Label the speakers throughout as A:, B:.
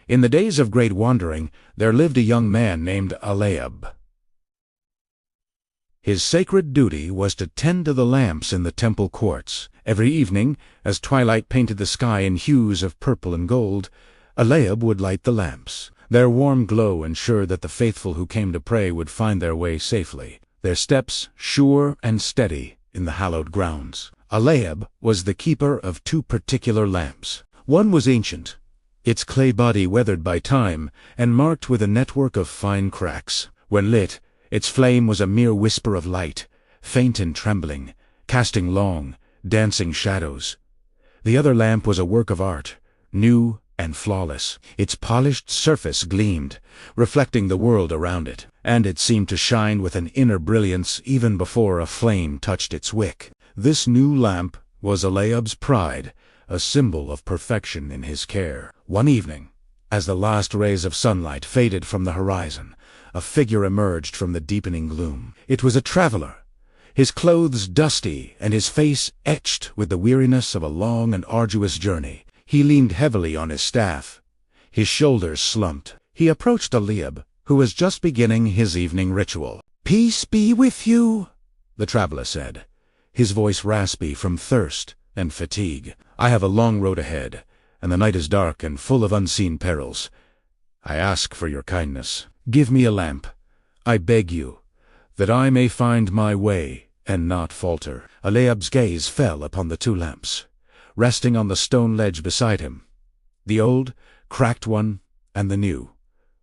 A: In the days of great wandering, there lived a young man named Aleab. His sacred duty was to tend to the lamps in the temple courts. Every evening, as twilight painted the sky in hues of purple and gold, Aleab would light the lamps. Their warm glow ensured that the faithful who came to pray would find their way safely, their steps sure and steady in the hallowed grounds. Aleab was the keeper of two particular lamps. One was ancient, its clay body weathered by time and marked with a network of fine cracks. When lit, its flame was a mere whisper of light, faint and trembling, casting long, dancing shadows. The other lamp was a work of art, new and flawless. Its polished surface gleamed, reflecting the world around it, and it seemed to shine with an inner brilliance even before a flame touched its wick. This new lamp was Aleab's pride, a symbol of perfection in his care. One evening, as the last rays of sunlight faded from the horizon, a figure emerged from the deepening gloom. It was a traveler, his clothes dusty and his face etched with the weariness of a long and arduous journey. He leaned heavily on his staff, his shoulders slumped. He approached Aleab, who was just beginning his evening ritual. "Peace be with you," the traveler said, his voice raspy from thirst and fatigue. "I have a long road ahead, and the night is dark and full of unseen perils. I ask for your kindness. Give me a lamp, I beg you, that I may find my way and not falter." Aleab's gaze fell upon the two lamps, resting on the stone ledge beside him. The old, cracked one, and the new,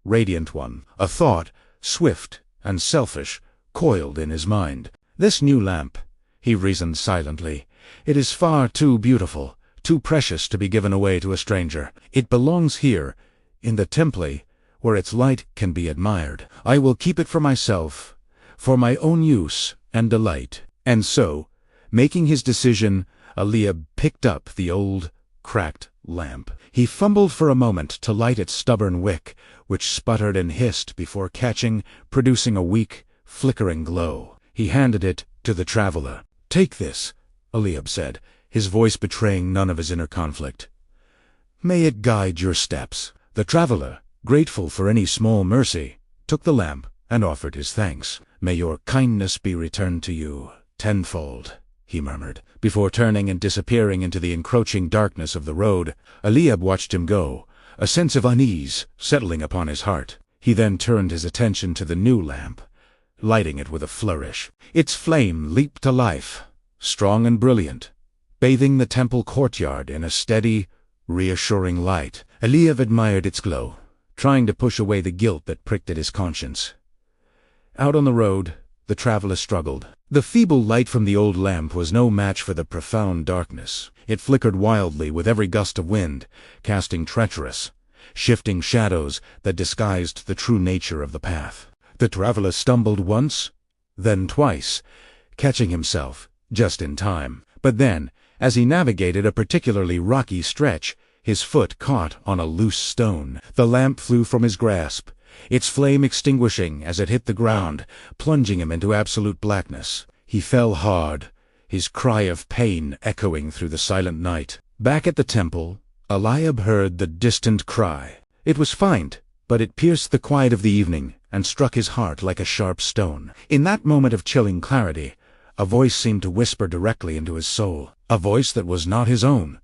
A: radiant one. A thought, swift and selfish, coiled in his mind. "This new lamp," he reasoned silently, "it is far too beautiful, too precious to be given away to a stranger. It belongs here, in the temple, where its light can be admired. I will keep it for myself, for my own use and delight." And so, making his decision, Aleab picked up the old, cracked lamp. He fumbled for a moment to light its stubborn wick, which sputtered and hissed before catching, producing a weak, flickering glow. He handed it to the traveler. "Take this," Aleab said, his voice betraying none of his inner conflict. "May it guide your steps." The traveler, grateful for any small mercy, took the lamp and offered his thanks. "May your kindness be returned to you tenfold," he murmured, before turning and disappearing into the encroaching darkness of the road. Aleab watched him go, a sense of unease settling upon his heart. He then turned his attention to the new lamp, lighting it with a flourish. Its flame leaped to life, strong and brilliant, bathing the temple courtyard in a steady, reassuring light. Aleab admired its glow, trying to push away the guilt that pricked at his conscience. Out on the road, the traveler struggled. The feeble light from the old lamp was no match for the profound darkness. It flickered wildly with every gust of wind, casting treacherous, shifting shadows that disguised the true nature of the path. The traveler stumbled once, then twice, catching himself just in time. But then, as he navigated a particularly rocky stretch, his foot caught on a loose stone. The lamp flew from his grasp, its flame extinguishing as it hit the ground, plunging him into absolute blackness. He fell hard, his cry of pain echoing through the silent night. Back at the temple, Aleab heard the distant cry. It was faint, but it pierced the quiet of the evening and struck his heart like a sharp stone. In that moment of chilling clarity, a voice seemed to whisper directly into his soul, a voice that was not his own,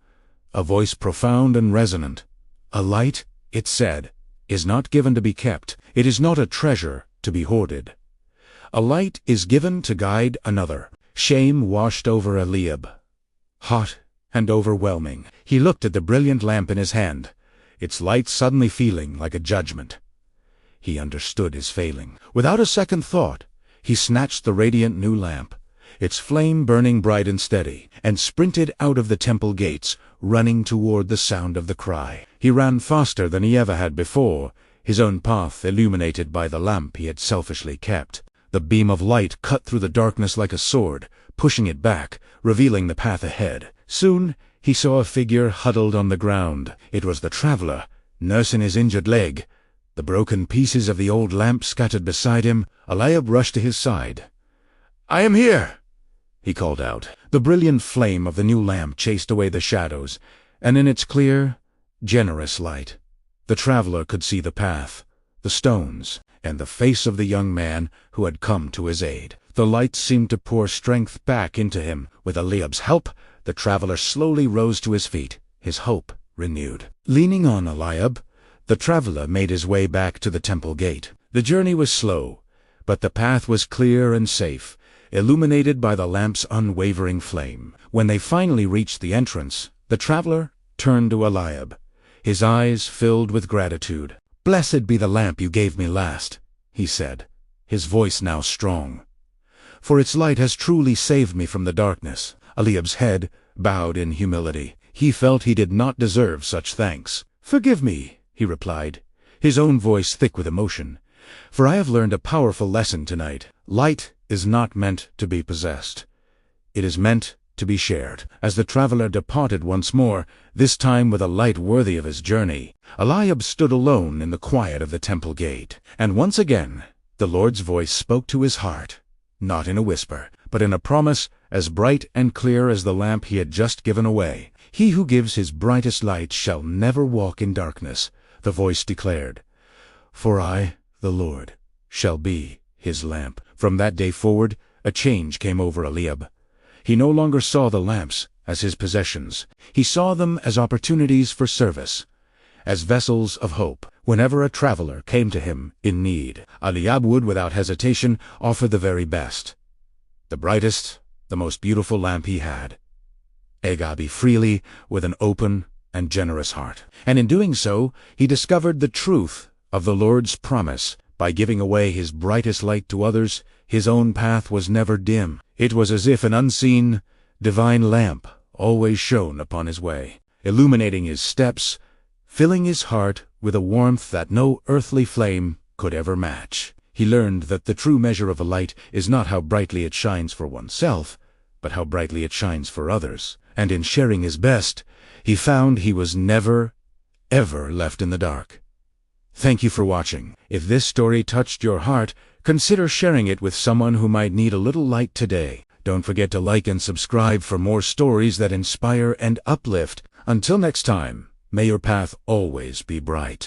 A: a voice profound and resonant. "A light," it said, "is not given to be kept. It is not a treasure to be hoarded. A light is given to guide another." Shame washed over Aleab, hot and overwhelming. He looked at the brilliant lamp in his hand, its light suddenly feeling like a judgment. He understood his failing. Without a second thought, he snatched the radiant new lamp, its flame burning bright and steady, and sprinted out of the temple gates, running toward the sound of the cry. He ran faster than he ever had before, his own path illuminated by the lamp he had selfishly kept. The beam of light cut through the darkness like a sword, pushing it back, revealing the path ahead. Soon he saw a figure huddled on the ground. It was the traveler, nursing his injured leg. The broken pieces of the old lamp scattered beside him. Aleab rushed to his side. "I am here," he called out. The brilliant flame of the new lamp chased away the shadows, and in its clear, generous light, The traveler could see the path, the stones, and the face of the young man who had come to his aid. The light seemed to pour strength back into him. With Eliab's help, the traveler slowly rose to his feet, his hope renewed. Leaning on Eliab, the traveler made his way back to the temple gate. The journey was slow, but the path was clear and safe, illuminated by the lamp's unwavering flame. When they finally reached the entrance, the traveler turned to Eliab, his eyes filled with gratitude. "Blessed be the lamp you gave me last," he said, his voice now strong, "for its light has truly saved me from the darkness." Eliab's head bowed in humility. He felt he did not deserve such thanks. "Forgive me," he replied, his own voice thick with emotion, "for I have learned a powerful lesson tonight. Light is not meant to be possessed. It is meant to be shared." As the traveler departed once more, this time with a light worthy of his journey, Eliab stood alone in the quiet of the temple gate. And once again, the Lord's voice spoke to his heart, not in a whisper, but in a promise as bright and clear as the lamp he had just given away. "He who gives his brightest light shall never walk in darkness," the voice declared. "For I, the Lord, shall be his lamp." From that day forward, a change came over Eliab. He no longer saw the lamps as his possessions. He saw them as opportunities for service, as vessels of hope. Whenever a traveler came to him in need, Eliab would, without hesitation, offer the very best, the brightest, the most beautiful lamp he had. Agabe freely, with an open and generous heart. And in doing so, he discovered the truth of the Lord's promise. By giving away his brightest light to others, his own path was never dim. It was as if an unseen, divine lamp always shone upon his way, illuminating his steps, filling his heart with a warmth that no earthly flame could ever match. He learned that the true measure of a light is not how brightly it shines for oneself, but how brightly it shines for others. And in sharing his best, he found he was never, ever left in the dark. Thank you for watching. If this story touched your heart, consider sharing it with someone who might need a little light today. Don't forget to like and subscribe for more stories that inspire and uplift. Until next time, may your path always be bright.